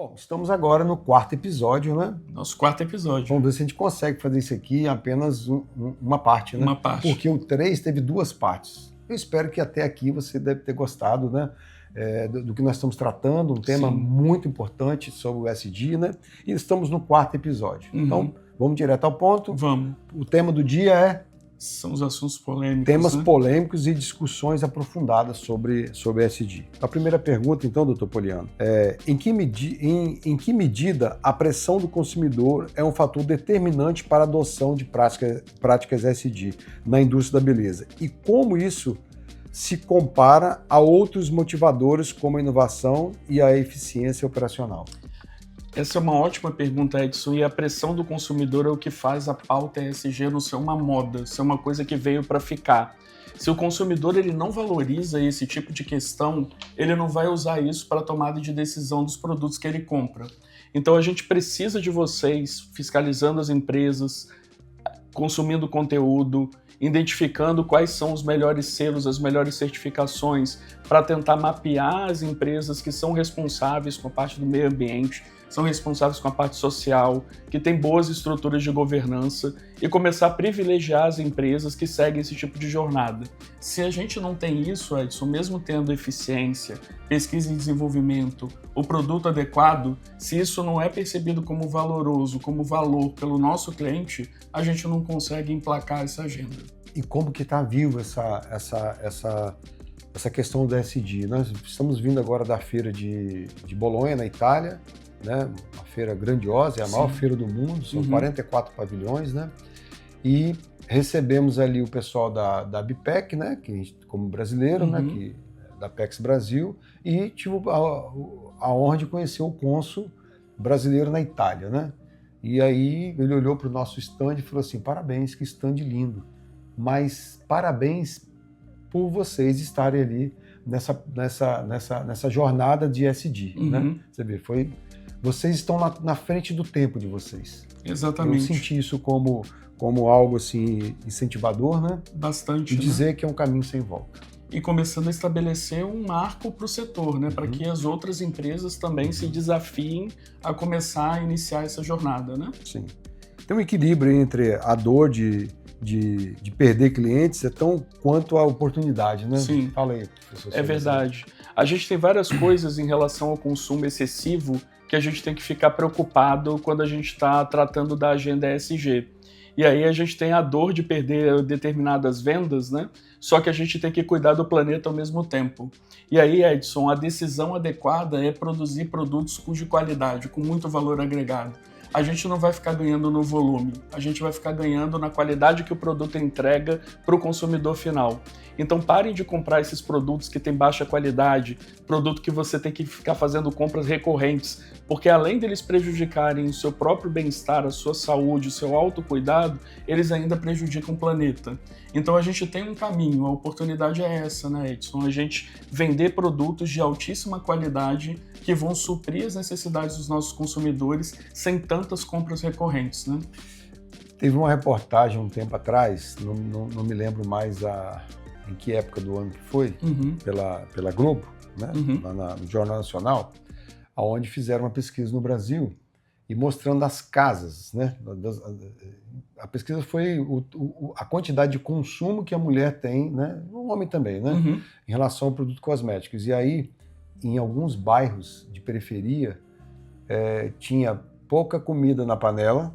Bom, estamos agora no quarto episódio, né? Nosso quarto episódio. Vamos ver se a gente consegue fazer isso aqui em apenas uma parte, né? Uma parte. Porque o 3 teve duas partes. Eu espero que até aqui você deve ter gostado, né? Do que nós estamos tratando, um tema muito importante sobre o ESG, né? E estamos no quarto episódio. Então, vamos direto ao ponto. Vamos. O tema do dia São os assuntos polêmicos. Temas né? polêmicos e discussões aprofundadas sobre ESG. A primeira pergunta, então, doutor Poliano, em que medida a pressão do consumidor é um fator determinante para a adoção de práticas ESG na indústria da beleza? E como isso se compara a outros motivadores como a inovação e a eficiência operacional? Essa é uma ótima pergunta, Edson, e a pressão do consumidor é o que faz a pauta ESG não ser uma moda, ser uma coisa que veio para ficar. Se o consumidor ele não valoriza esse tipo de questão, ele não vai usar isso para a tomada de decisão dos produtos que ele compra. Então a gente precisa de vocês fiscalizando as empresas, consumindo conteúdo, identificando quais são os melhores selos, as melhores certificações, para tentar mapear as empresas que são responsáveis com a parte do meio ambiente, são responsáveis com a parte social, que têm boas estruturas de governança e começar a privilegiar as empresas que seguem esse tipo de jornada. Se a gente não tem isso, Edson, mesmo tendo eficiência, pesquisa e desenvolvimento, o produto adequado, se isso não é percebido como valoroso, como valor pelo nosso cliente, a gente não consegue emplacar essa agenda. E como que está vivo essa questão do ESG? Nós estamos vindo agora da feira de Bolonha, na Itália, né? Uma feira grandiosa, é a maior feira do mundo, são 44 pavilhões, né? E recebemos ali o pessoal da BPEC, né? Que, como brasileiro, né? Que, da PEX Brasil, e tive a honra de conhecer o cônsul brasileiro na Itália, né? E aí ele olhou para o nosso stand e falou assim: parabéns, que stand lindo, mas parabéns por vocês estarem ali nessa jornada de ESG, né? Você vê, vocês estão na frente do tempo de vocês. Exatamente. Eu senti isso como algo assim incentivador, né? Bastante. E dizer que é um caminho sem volta. E começando a estabelecer um marco para o setor, né? Para que as outras empresas também se desafiem a começar a iniciar essa jornada, né? Sim. Tem um equilíbrio entre a dor de perder clientes tão quanto a oportunidade, né? Sim. Fala aí, professor. É verdade. A gente tem várias coisas em relação ao consumo excessivo que a gente tem que ficar preocupado quando a gente está tratando da agenda ESG. E aí a gente tem a dor de perder determinadas vendas, né? Só que a gente tem que cuidar do planeta ao mesmo tempo. E aí, Edson, a decisão adequada é produzir produtos de qualidade, com muito valor agregado. A gente não vai ficar ganhando no volume, a gente vai ficar ganhando na qualidade que o produto entrega para o consumidor final. Então parem de comprar esses produtos que têm baixa qualidade, produto que você tem que ficar fazendo compras recorrentes, porque além deles prejudicarem o seu próprio bem-estar, a sua saúde, o seu autocuidado, eles ainda prejudicam o planeta. Então a gente tem um caminho, a oportunidade é essa, né, Edson? A gente vender produtos de altíssima qualidade que vão suprir as necessidades dos nossos consumidores sem tantas compras recorrentes, né? Teve uma reportagem um tempo atrás, não me lembro mais em que época do ano que foi, pela Globo, né? Lá no Jornal Nacional, onde fizeram uma pesquisa no Brasil e mostrando as casas, né? A pesquisa foi a quantidade de consumo que a mulher tem, né? O homem também, né? Em relação ao produto cosméticos. E aí, em alguns bairros de periferia, tinha pouca comida na panela,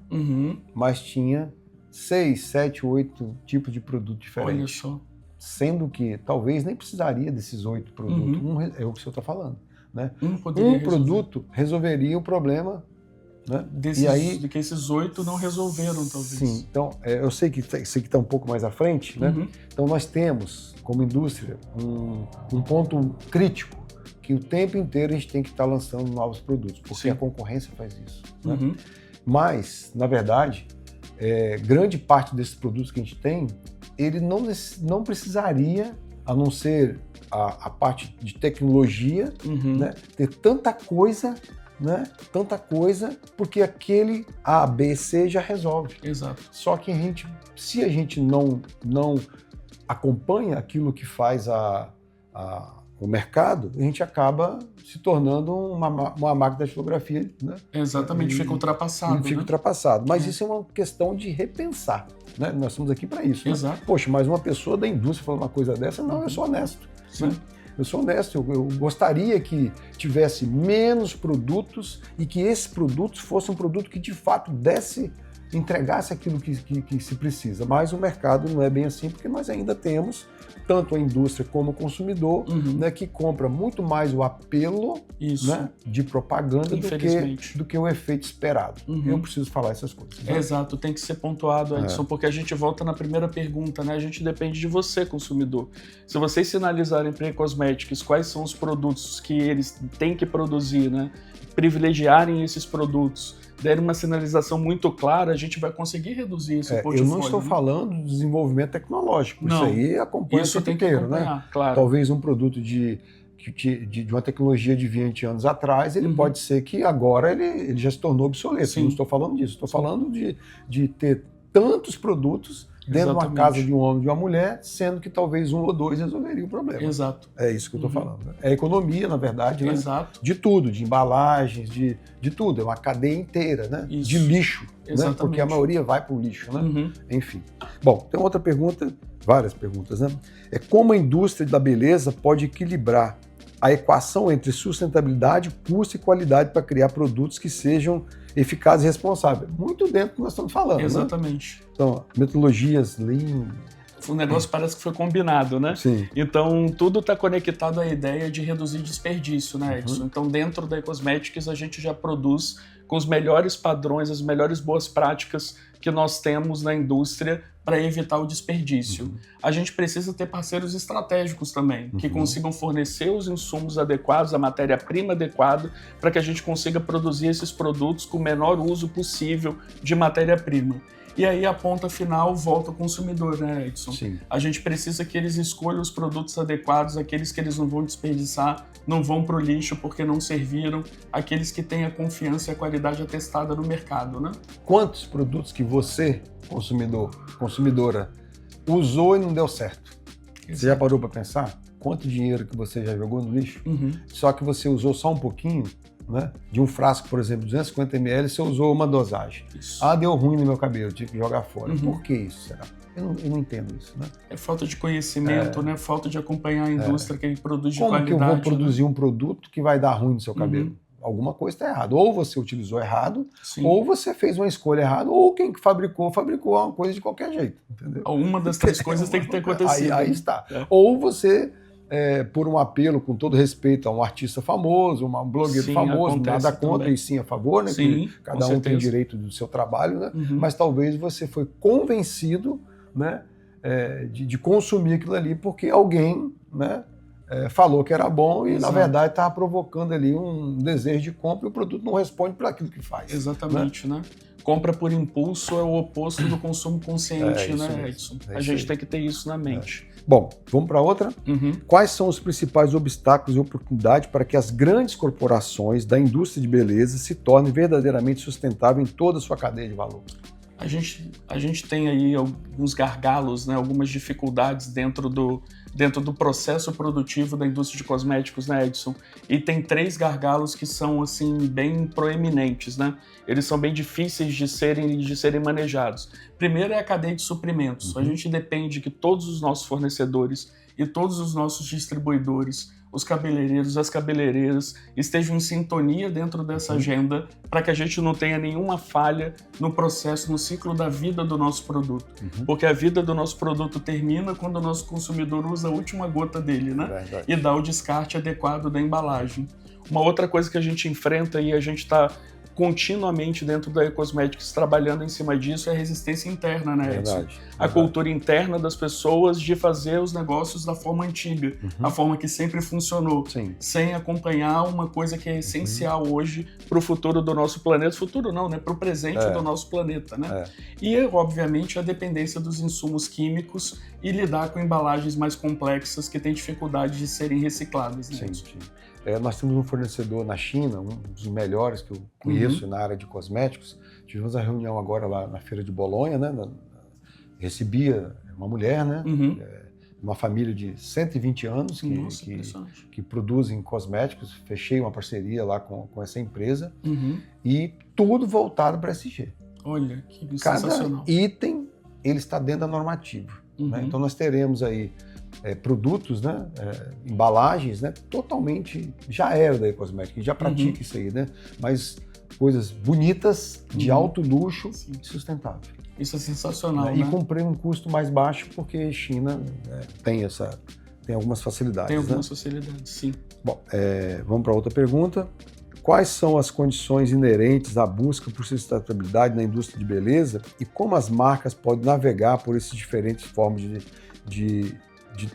mas tinha 6, 7, 8 tipos de produto diferentes. Olha só. Sendo que talvez nem precisaria desses 8 produtos. É o que o senhor está falando, né? Um produto resolveria o problema, né? De que esses 8 não resolveram, talvez. Sim, então eu sei que isso aqui está um pouco mais à frente, né? Então nós temos, como indústria, um ponto crítico, que o tempo inteiro a gente tem que estar lançando novos produtos, porque a concorrência faz isso, né? Mas, na verdade, grande parte desses produtos que a gente tem, ele não precisaria, a não ser a parte de tecnologia, né, ter tanta coisa, né? Tanta coisa, porque aquele A, B, C já resolve. Exato. Só que se a gente não acompanha aquilo que faz o mercado, a gente acaba se tornando uma máquina de fotografia, né? Exatamente, fica ultrapassado. Fica né? ultrapassado. Mas isso é uma questão de repensar, né? Nós estamos aqui para isso. Exato. Né? Poxa, mas uma pessoa da indústria falando uma coisa dessa, não, eu sou honesto. Sim. Né? Eu sou honesto, eu gostaria que tivesse menos produtos e que esses produtos fossem um produto que de fato entregasse aquilo que se precisa. Mas o mercado não é bem assim, porque nós ainda temos tanto a indústria como o consumidor, né, que compra muito mais o apelo, né, de propaganda do que o efeito esperado. Eu preciso falar essas coisas. Né? Exato, tem que ser pontuado, Edson, porque a gente volta na primeira pergunta, né? A gente depende de você, consumidor. Se vocês sinalizarem para a Ecosmetics quais são os produtos que eles têm que produzir, né, privilegiarem esses produtos, derem uma sinalização muito clara, a gente vai conseguir reduzir esse portfólio. Eu não estou falando de desenvolvimento tecnológico, não, isso aí acompanha o tempo inteiro, né? Claro. Talvez um produto de uma tecnologia de 20 anos atrás, ele pode ser que agora ele já se tornou obsoleto. Sim. Não estou falando disso, estou falando de ter tantos produtos dentro de uma casa de um homem e de uma mulher, sendo que talvez um ou dois resolveriam o problema. Exato. É isso que eu estou falando. Né? É economia, na verdade, né? Exato. De tudo, de embalagens, de tudo. É uma cadeia inteira, né? Isso. De lixo, né? Porque a maioria vai para o lixo, né? Enfim. Bom, tem outra pergunta, várias perguntas, né? É como a indústria da beleza pode equilibrar a equação entre sustentabilidade, custo e qualidade para criar produtos que sejam eficazes e responsáveis. Muito dentro do que nós estamos falando. Exatamente. Né? Então, metodologias Lean. O negócio parece que foi combinado, né? Sim. Então, tudo está conectado à ideia de reduzir desperdício, né, Edson? Então, dentro da Ecosmetics, a gente já produz com os melhores padrões, as melhores boas práticas que nós temos na indústria para evitar o desperdício. A gente precisa ter parceiros estratégicos também, que consigam fornecer os insumos adequados, a matéria-prima adequada, para que a gente consiga produzir esses produtos com o menor uso possível de matéria-prima. E aí a ponta final volta ao consumidor, né, Edson? Sim. A gente precisa que eles escolham os produtos adequados, aqueles que eles não vão desperdiçar, não vão para o lixo porque não serviram, aqueles que têm a confiança e a qualidade atestada no mercado, né? Quantos produtos que você, consumidora, usou e não deu certo? Exato. Você já parou para pensar? Quanto dinheiro que você já jogou no lixo? Só que você usou só um pouquinho, né? De um frasco, por exemplo, 250 ml, você usou uma dosagem. Isso. Ah, deu ruim no meu cabelo, tive que jogar fora. Por que isso, será? Eu não entendo isso, né? É falta de conhecimento, né? Falta de acompanhar a indústria que produz de qualidade. Como que eu vou produzir um produto que vai dar ruim no seu cabelo? Alguma coisa está errada. Ou você utilizou errado, ou você fez uma escolha errada, ou quem que fabricou uma coisa de qualquer jeito, entendeu? Uma das três coisas tem que ter acontecido. Aí está. Ou você... por um apelo, com todo respeito a um artista famoso, um blogueiro famoso, nada contra também. E sim a favor, né? Sim, que cada um tem o direito do seu trabalho, né? Mas talvez você foi convencido, né, de consumir aquilo ali porque alguém, né, falou que era bom e, na verdade, estava provocando ali um desejo de compra e o produto não responde para aquilo que faz. Exatamente, né? Compra por impulso é o oposto do consumo consciente, né, Edson? A gente tem que ter isso na mente. Bom, vamos para outra? Quais são os principais obstáculos e oportunidades para que as grandes corporações da indústria de beleza se tornem verdadeiramente sustentáveis em toda a sua cadeia de valor? A gente tem aí alguns gargalos, né, algumas dificuldades dentro do processo produtivo da indústria de cosméticos, né, Edson? E tem 3 gargalos que são, assim, bem proeminentes, né? Eles são bem difíceis de serem manejados. Primeiro é a cadeia de suprimentos. A gente depende que todos os nossos fornecedores e todos os nossos distribuidores, os cabeleireiros, as cabeleireiras estejam em sintonia dentro dessa agenda para que a gente não tenha nenhuma falha no processo, no ciclo da vida do nosso produto. Porque a vida do nosso produto termina quando o nosso consumidor usa a última gota dele, né? E dá o descarte adequado da embalagem. Uma outra coisa que a gente enfrenta e a gente está continuamente dentro da Ecosmetics trabalhando em cima disso é a resistência interna, né, Edson? A cultura interna das pessoas de fazer os negócios da forma antiga, a forma que sempre funcionou, sem acompanhar uma coisa que é essencial hoje para o futuro do nosso planeta. Futuro não, né? Para o presente do nosso planeta, né? E, obviamente, a dependência dos insumos químicos e lidar com embalagens mais complexas que têm dificuldade de serem recicladas, né? Nós temos um fornecedor na China, um dos melhores que eu conheço na área de cosméticos. Tivemos uma reunião agora lá na feira de Bolonha, né? Recebia uma mulher, né? uma família de 120 anos Nossa, que produzem cosméticos. Fechei uma parceria lá com essa empresa e tudo voltado para SG. Olha, que Cada sensacional. item ele está dentro da normativa. Né? Então nós teremos aí produtos, né, embalagens, né, totalmente já era da Ecosmética, já pratica isso aí, né? Mas coisas bonitas, de alto luxo e sustentável. Isso é sensacional, né? E comprei um custo mais baixo porque China tem algumas facilidades. Tem algumas facilidades, sim. Bom, vamos para outra pergunta. Quais são as condições inerentes à busca por sustentabilidade na indústria de beleza e como as marcas podem navegar por essas diferentes formas de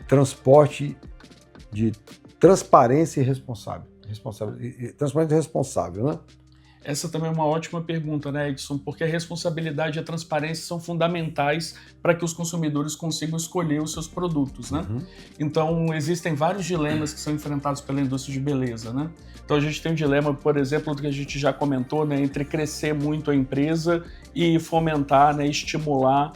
transporte, de transparência e transparência responsável, né? Essa também é uma ótima pergunta, né, Edson? Porque a responsabilidade e a transparência são fundamentais para que os consumidores consigam escolher os seus produtos, né? Então, existem vários dilemas que são enfrentados pela indústria de beleza, né? Então, a gente tem um dilema, por exemplo, do que a gente já comentou, né, entre crescer muito a empresa e fomentar, né, estimular,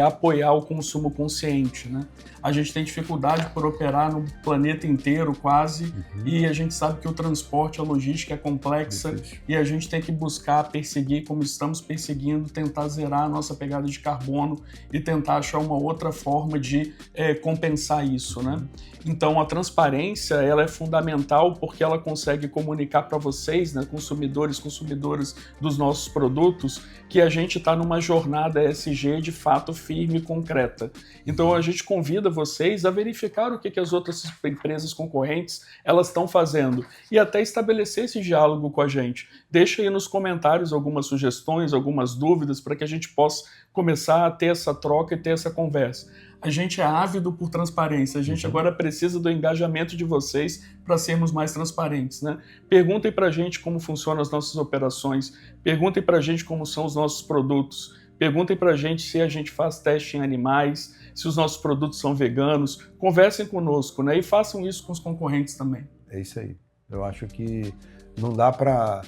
apoiar o consumo consciente, né? A gente tem dificuldade por operar no planeta inteiro quase e a gente sabe que o transporte, a logística é complexa e a gente tem que buscar perseguir, como estamos perseguindo, tentar zerar a nossa pegada de carbono e tentar achar uma outra forma de compensar isso, né? Então a transparência ela é fundamental porque ela consegue comunicar para vocês, né, consumidoras dos nossos produtos, que a gente está numa jornada ESG de fato firme e concreta. Então a gente convida vocês a verificar o que as outras empresas concorrentes elas estão fazendo e até estabelecer esse diálogo com a gente. Deixa aí nos comentários algumas sugestões, algumas dúvidas para que a gente possa começar a ter essa troca e ter essa conversa. A gente é ávido por transparência, a gente agora precisa do engajamento de vocês para sermos mais transparentes, né? Perguntem para a gente como funcionam as nossas operações, perguntem para a gente como são os nossos produtos, perguntem para a gente se a gente faz teste em animais, se os nossos produtos são veganos, conversem conosco, né? E façam isso com os concorrentes também. É isso aí. Eu acho que não dá para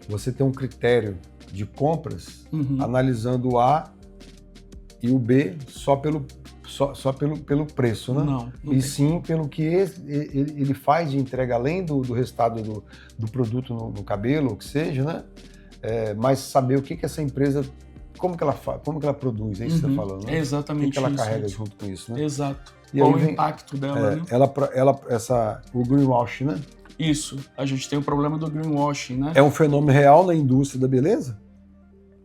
você ter um critério de compras analisando o A e o B só pelo preço, né? Não e sim pelo que ele faz de entrega, além do resultado do produto no cabelo, ou que seja, né? Mas saber o que essa empresa, como que ela faz, como que ela produz, é isso que você está falando, né? É exatamente o que ela isso, carrega junto com isso, né? Exato. E qual aí o impacto dela, né? O greenwashing, né? Isso, a gente tem o problema do greenwashing, né? É um fenômeno real na indústria da beleza?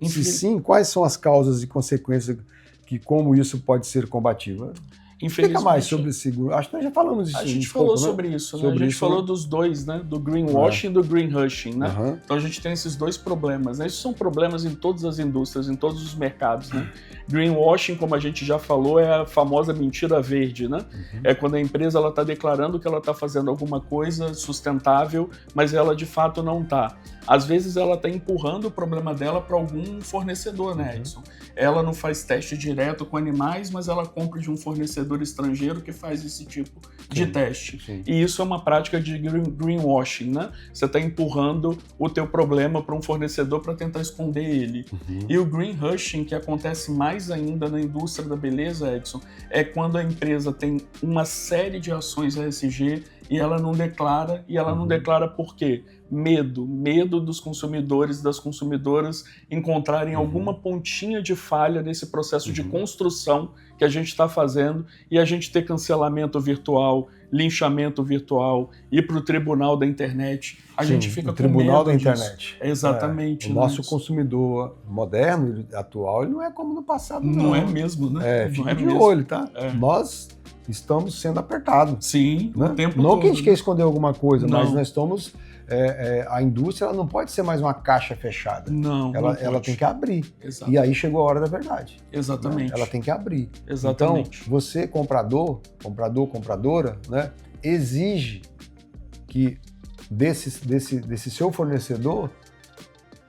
Se sim, quais são as causas e consequências que como isso pode ser combativo? Explica mais sobre esse. Acho que nós já falamos disso. A gente falou sobre isso, né? A gente falou dos dois, né? Do greenwashing e do greenhushing, né? Então a gente tem esses dois problemas, né? Isso são problemas em todas as indústrias, em todos os mercados, né? Greenwashing, como a gente já falou, é a famosa mentira verde, né? É quando a empresa está declarando que ela está fazendo alguma coisa sustentável, mas ela de fato não está. Às vezes ela está empurrando o problema dela para algum fornecedor, né, Edson? Ela não faz teste direto com animais, mas ela compra de um fornecedor estrangeiro que faz esse tipo de teste. Sim. E isso é uma prática de greenwashing, né? Você está empurrando o teu problema para um fornecedor para tentar esconder ele. E o greenhushing, que acontece mais ainda na indústria da beleza, Edson, é quando a empresa tem uma série de ações ESG e ela não declara, não declara por quê? Medo dos consumidores, das consumidoras encontrarem alguma pontinha de falha nesse processo de construção que a gente está fazendo e a gente ter cancelamento virtual, linchamento virtual, ir para o tribunal da internet. A gente fica com medo tribunal da disso. internet. Exatamente. O nosso consumidor moderno, atual, ele não é como no passado, não. Não é mesmo, né? Fica de olho, tá? Nós estamos sendo apertados. Sim, né? O tempo não todo. Que a gente quer esconder alguma coisa, Não. mas nós estamos... a indústria ela não pode ser mais uma caixa fechada. Não, ela tem que abrir. Exato. E aí chegou a hora da verdade. Exatamente. Né? Ela tem que abrir. Exatamente. Então, você, compradora, né, exige que desse seu fornecedor,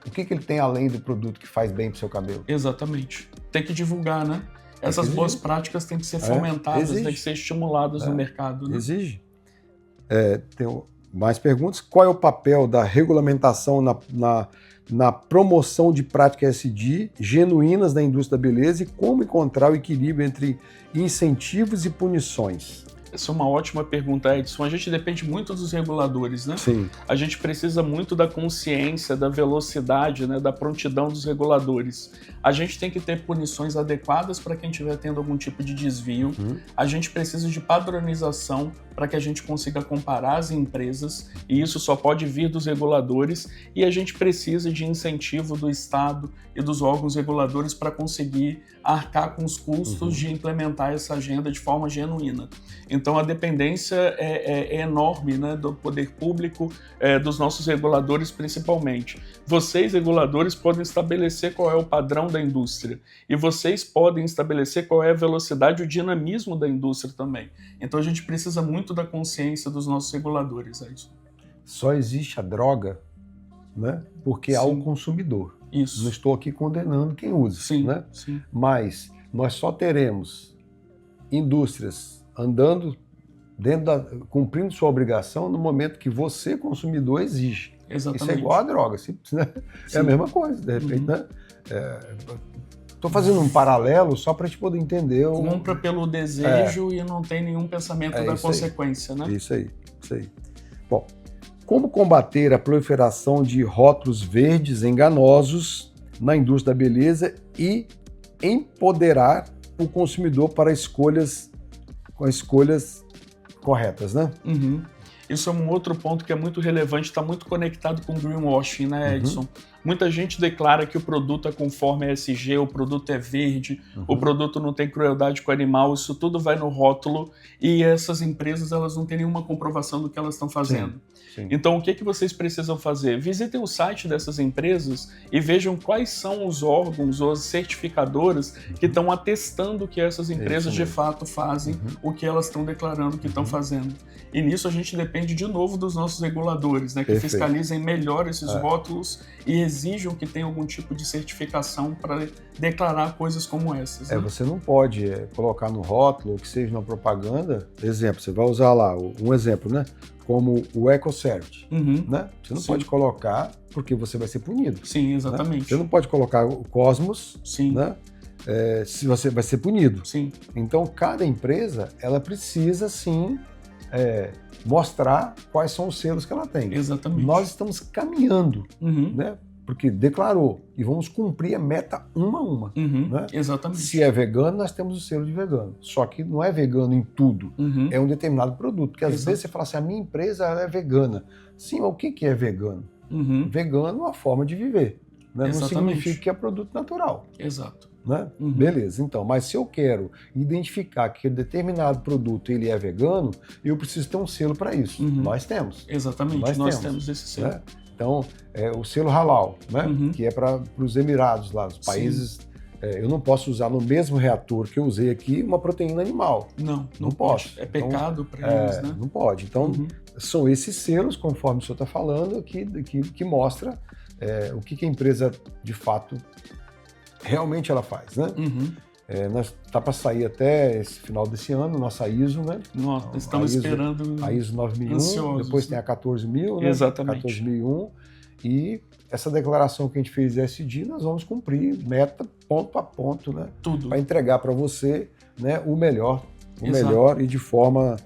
o que ele tem além do produto que faz bem para o seu cabelo? Exatamente. Tem que divulgar, né? Essas boas práticas têm que ser fomentadas, têm que ser estimuladas no mercado. Né? Exige. Tem Mais perguntas. Qual é o papel da regulamentação na promoção de práticas ESG genuínas da indústria da beleza e como encontrar o equilíbrio entre incentivos e punições? Essa é uma ótima pergunta, Edson. A gente depende muito dos reguladores, né? Sim. A gente precisa muito da consciência, da velocidade, né, da prontidão dos reguladores. A gente tem que ter punições adequadas para quem estiver tendo algum tipo de desvio. A gente precisa de padronização para que a gente consiga comparar as empresas, e isso só pode vir dos reguladores, e a gente precisa de incentivo do Estado e dos órgãos reguladores para conseguir arcar com os custos de implementar essa agenda de forma genuína. Então a dependência é enorme, né, do poder público, dos nossos reguladores principalmente. Vocês, reguladores, podem estabelecer qual é o padrão da indústria, e vocês podem estabelecer qual é a velocidade e o dinamismo da indústria também. Então a gente precisa muito da consciência dos nossos reguladores, Edson. Só existe a droga, né, porque há o consumidor. Isso. Não estou aqui condenando quem usa, Sim, né? sim. Mas nós só teremos indústrias andando cumprindo sua obrigação no momento que você, consumidor, exige. Exatamente. Isso é igual a droga, né? É a mesma coisa, de repente, né? Estou fazendo um paralelo só para a gente poder entender. Compra pelo desejo e não tem nenhum pensamento da consequência, né? Isso aí. Bom, como combater a proliferação de rótulos verdes enganosos na indústria da beleza e empoderar o consumidor para escolhas corretas, né? Isso é um outro ponto que é muito relevante, está muito conectado com o greenwashing, né, Edson? Muita gente declara que o produto é conforme a ESG, o produto é verde, o produto não tem crueldade com o animal, isso tudo vai no rótulo e essas empresas elas não têm nenhuma comprovação do que elas estão fazendo. Sim. Então o que vocês precisam fazer? Visitem o site dessas empresas e vejam quais são os órgãos ou as certificadoras que estão atestando que essas empresas de fato fazem o que elas estão declarando que estão fazendo. E nisso a gente depende de novo dos nossos reguladores, né, que fiscalizem melhor esses rótulos e exijam que tenha algum tipo de certificação para declarar coisas como essas. Né? Você não pode colocar no rótulo, que seja na propaganda, exemplo, você vai usar lá um exemplo, né? Como o EcoCert, né? Você não pode colocar porque você vai ser punido. Sim, exatamente. Né? Você não pode colocar o Cosmos, né? Se você vai ser punido. Sim. Então, cada empresa, ela precisa, sim, mostrar quais são os selos que ela tem. Exatamente. Nós estamos caminhando, né? Porque declarou e vamos cumprir a meta uma a uma. Né? Exatamente. Se é vegano, nós temos o selo de vegano. Só que não é vegano em tudo, é um determinado produto. Porque às vezes você fala assim, a minha empresa ela é vegana. Sim, mas o que é vegano? Vegano é uma forma de viver. Né? Não significa que é produto natural. Exato. Né? Beleza, então, mas se eu quero identificar que determinado produto ele é vegano, eu preciso ter um selo para isso. Nós temos. Exatamente, nós temos esse selo. Né? Então, o selo halal, né? Que é para os Emirados lá, os países. Eu não posso usar no mesmo reator que eu usei aqui uma proteína animal. Não posso. É pecado para eles, né? Não pode. Então, são esses selos, conforme o senhor está falando, que mostra o que a empresa, de fato, realmente ela faz, né? Tá para sair até esse final desse ano, nossa ISO, né? Nossa, estamos esperando. A ISO 9001, ansiosos, depois tem a 14000, né? Exatamente. 14001, e essa declaração que a gente fez de ESG, nós vamos cumprir meta ponto a ponto, né? Tudo. Para entregar para você, né, o melhor e de forma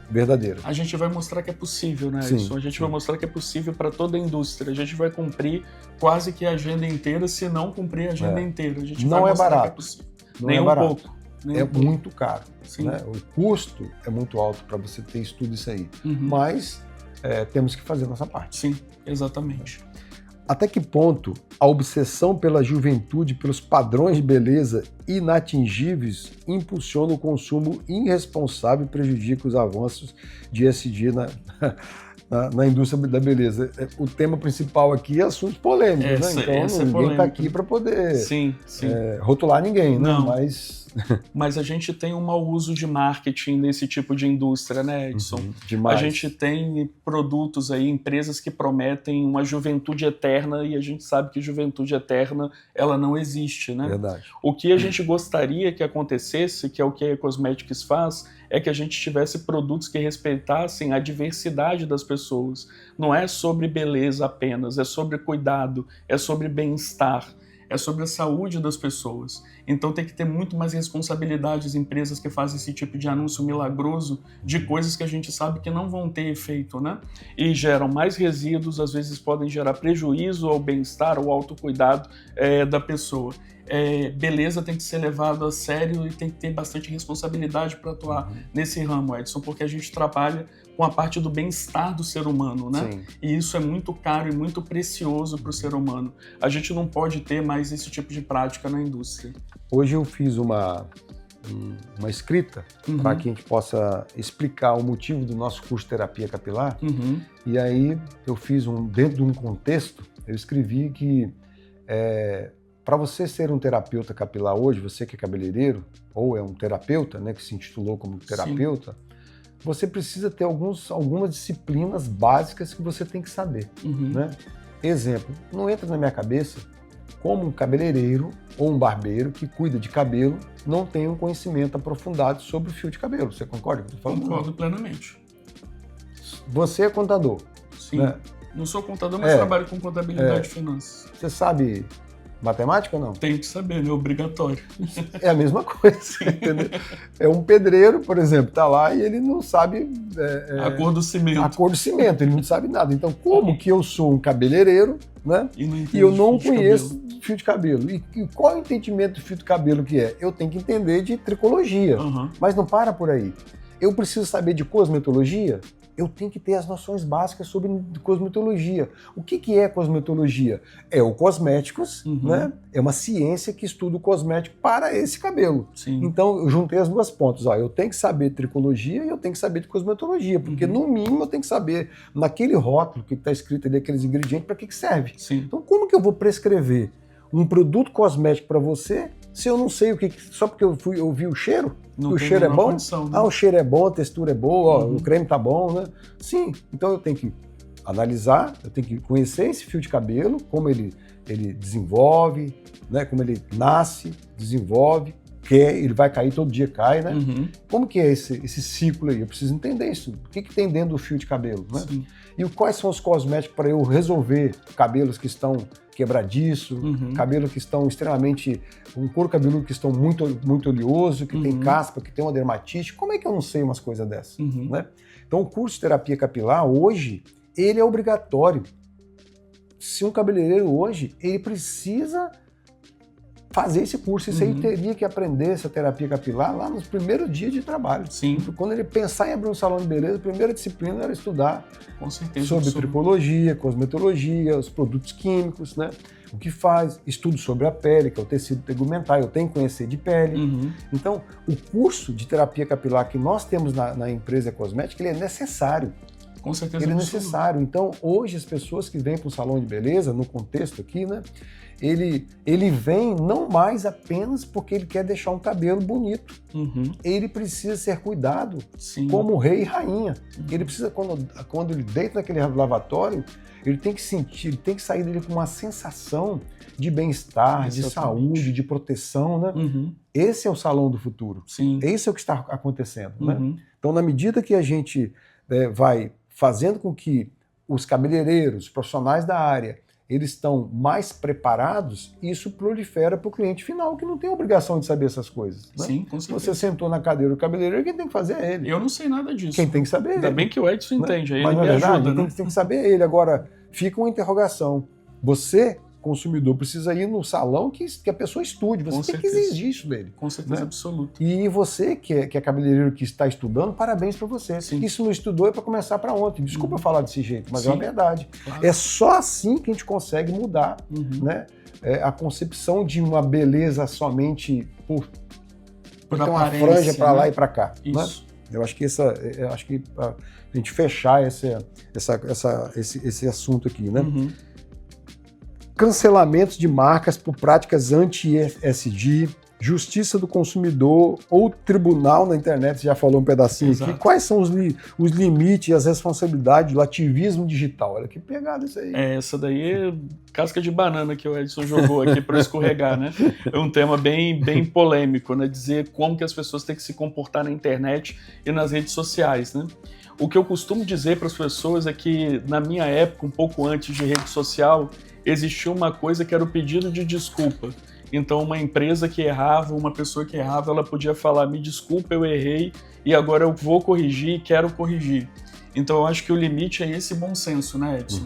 verdadeira. A gente vai mostrar que é possível, né? Sim, A gente vai mostrar que é possível para toda a indústria. A gente vai cumprir quase que a agenda inteira, se não cumprir a agenda inteira. A gente não vai é mostrar barato. Que é possível. Não Nem é um barato. pouco. Muito caro. Sim. Né? O custo é muito alto para você ter isso tudo isso aí. Mas temos que fazer a nossa parte. Sim, exatamente. Até que ponto a obsessão pela juventude, pelos padrões de beleza inatingíveis, impulsiona o consumo irresponsável e prejudica os avanços de ESG na indústria da beleza? O tema principal aqui é assuntos polêmicos, né? Então ninguém está aqui para poder rotular ninguém, né? Não. Mas Mas a gente tem um mau uso de marketing nesse tipo de indústria, né, Edson? Demais. A gente tem produtos aí, empresas que prometem uma juventude eterna e a gente sabe que juventude eterna, ela não existe, né? Verdade. O que a gente gostaria que acontecesse, que é o que a E-Cosmetics faz, é que a gente tivesse produtos que respeitassem a diversidade das pessoas. Não é sobre beleza apenas, é sobre cuidado, é sobre bem-estar, é sobre a saúde das pessoas. Então tem que ter muito mais responsabilidade as empresas que fazem esse tipo de anúncio milagroso de coisas que a gente sabe que não vão ter efeito, né? E geram mais resíduos, às vezes podem gerar prejuízo ao bem-estar, ao autocuidado da pessoa. Beleza tem que ser levado a sério e tem que ter bastante responsabilidade para atuar nesse ramo, Edson, porque a gente trabalha com a parte do bem-estar do ser humano, né? Sim. E isso é muito caro e muito precioso para o ser humano. A gente não pode ter mais esse tipo de prática na indústria. Hoje eu fiz uma escrita para que a gente possa explicar o motivo do nosso curso de terapia capilar. E aí eu fiz dentro de um contexto, eu escrevi que para você ser um terapeuta capilar hoje, você que é cabeleireiro, ou é um terapeuta, né, que se intitulou como terapeuta, você precisa ter algumas disciplinas básicas que você tem que saber. Né? Exemplo, não entra na minha cabeça como um cabeleireiro ou um barbeiro que cuida de cabelo não tem um conhecimento aprofundado sobre o fio de cabelo. Você concorda com o que eu tô falando? Concordo plenamente. Você é contador. Sim. Né? Não sou contador, mas trabalho com contabilidade e finanças. Você sabe matemática ou não? Tem que saber, né? Obrigatório. É a mesma coisa, entendeu? É um pedreiro, por exemplo, tá lá e ele não sabe... a cor do cimento. A cor do cimento, ele não sabe nada. Então, como que eu sou um cabeleireiro, né? E eu não conheço fio de cabelo? E qual é o entendimento do fio de cabelo que é? Eu tenho que entender de tricologia, mas não para por aí. Eu preciso saber de cosmetologia? Eu tenho que ter as noções básicas sobre cosmetologia. O que é cosmetologia? É o cosméticos, né? É uma ciência que estuda o cosmético para esse cabelo. Sim. Então, eu juntei as duas pontas. Eu tenho que saber de tricologia e eu tenho que saber de cosmetologia, porque no mínimo eu tenho que saber naquele rótulo que está escrito ali, aqueles ingredientes, para que serve. Sim. Então, como que eu vou prescrever um produto cosmético para você se eu não sei o que... Só porque eu ouvi o cheiro? O cheiro é bom? Condição, né? O cheiro é bom, a textura é boa, o creme tá bom, né? Sim, então eu tenho que analisar, eu tenho que conhecer esse fio de cabelo, como ele desenvolve, né? Como ele nasce, desenvolve, ele vai cair, todo dia cai, né? Como que é esse ciclo aí? Eu preciso entender isso. O que tem dentro do fio de cabelo, né? Sim. E quais são os cosméticos para eu resolver cabelos que estão quebradiços, cabelos que estão extremamente... um couro cabeludo que estão muito oleoso, que tem caspa, que tem uma dermatite. Como é que eu não sei umas coisas dessas? Né? Então, o curso de terapia capilar, hoje, ele é obrigatório. Se um cabeleireiro hoje, ele precisa fazer esse curso. Isso aí teria que aprender essa terapia capilar lá nos primeiros dias de trabalho. Sim. Quando ele pensar em abrir um salão de beleza, a primeira disciplina era estudar sobre tricologia, cosmetologia, os produtos químicos, né? O que faz, estudo sobre a pele, que é o tecido tegumentar, eu tenho que conhecer de pele. Então, o curso de terapia capilar que nós temos na empresa cosmética, ele é necessário. Com certeza. Ele é necessário. Então, hoje, as pessoas que vêm para o salão de beleza, no contexto aqui, né? Ele vem não mais apenas porque ele quer deixar um cabelo bonito. Ele precisa ser cuidado como rei e rainha. Ele precisa, quando ele deita naquele lavatório, ele tem que sentir, ele tem que sair dele com uma sensação de bem-estar, de saúde, de proteção, né? Esse é o salão do futuro. Sim. Esse é o que está acontecendo, né? Então, na medida que a gente vai fazendo com que os cabeleireiros, os profissionais da área, eles estão mais preparados, isso prolifera para o cliente final, que não tem obrigação de saber essas coisas. Né? Sim, com certeza. Você sentou na cadeira do cabeleireiro, quem tem que fazer é ele. Eu não sei nada disso. Quem tem que saber é ele. Ainda bem que o Edson entende, aí mas ele me ajuda, né? Tem que saber ele. Agora, fica uma interrogação. Você, consumidor, precisa ir no salão que a pessoa estude. Você tem que exigir isso dele. Com certeza absoluta. E você, que é cabeleireiro que está estudando, parabéns para você. Isso não estudou é para começar para ontem. Desculpa falar desse jeito, mas é uma verdade. Claro. É só assim que a gente consegue mudar, né? A concepção de uma beleza somente por ter uma franja para lá e para cá. Isso. Né? Eu acho que a gente fechar esse assunto aqui, né? Cancelamentos de marcas por práticas anti-ESG, Justiça do consumidor ou tribunal na internet, você já falou um pedacinho Exato. aqui. Quais são os limites e as responsabilidades do ativismo digital? Olha que pegada isso aí. Essa daí é casca de banana que o Edson jogou aqui para escorregar, né? É um tema bem polêmico, né? Dizer como que as pessoas têm que se comportar na internet e nas redes sociais, né? O que eu costumo dizer para as pessoas é que, na minha época, um pouco antes de rede social, existia uma coisa que era o pedido de desculpa. Então, uma empresa que errava, uma pessoa que errava, ela podia falar, me desculpa, eu errei, e agora eu vou corrigir e quero corrigir. Então, eu acho que o limite é esse bom senso, né, Edson?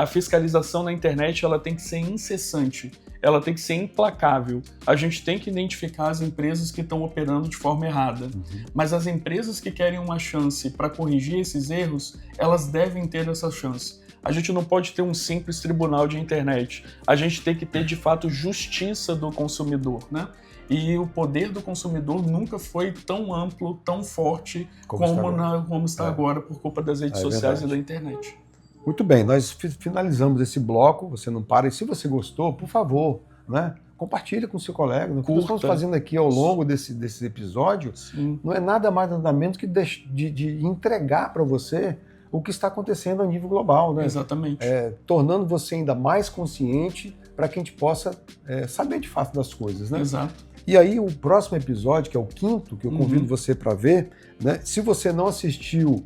A fiscalização na internet, ela tem que ser incessante, ela tem que ser implacável. A gente tem que identificar as empresas que estão operando de forma errada. Mas as empresas que querem uma chance para corrigir esses erros, elas devem ter essa chance. A gente não pode ter um simples tribunal de internet. A gente tem que ter, de fato, justiça do consumidor, né? E o poder do consumidor nunca foi tão amplo, tão forte como está agora por culpa das redes sociais e da internet. Muito bem, nós finalizamos esse bloco. Você não para. E se você gostou, por favor, né? Compartilha com o seu colega. O que nós estamos fazendo aqui ao longo desse episódio não é nada mais nada menos que de entregar para você o que está acontecendo a nível global, né? Exatamente. Tornando você ainda mais consciente para que a gente possa saber de fato das coisas, né? Exato. E aí o próximo episódio, que é o 5º, que eu convido você para ver, né? Se você não assistiu,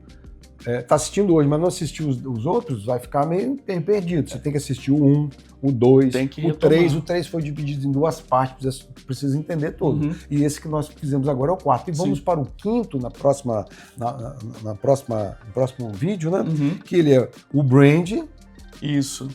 está assistindo hoje, mas não assistiu os outros, vai ficar meio perdido. Você tem que assistir o 1, o 2, o 3. O 3 foi dividido em 2 partes, precisa entender todo. E esse que nós fizemos agora é o 4. E vamos para o 5º no próximo vídeo, né? Que ele é o brand. Isso.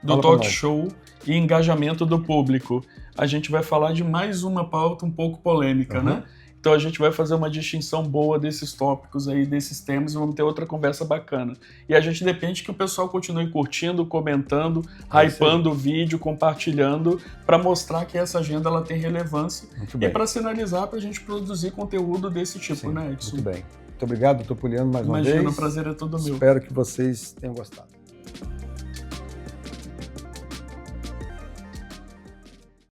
Do talk show e engajamento do público. A gente vai falar de mais uma pauta um pouco polêmica, né? Então a gente vai fazer uma distinção boa desses tópicos aí, desses temas, e vamos ter outra conversa bacana. E a gente depende que o pessoal continue curtindo, comentando, hypando o vídeo, compartilhando, para mostrar que essa agenda ela tem relevância. E para sinalizar, para a gente produzir conteúdo desse tipo, né, Edson? Muito bem. Muito obrigado, doutor Puliano, mais uma vez. Imagina, o prazer é todo meu. Espero que vocês tenham gostado.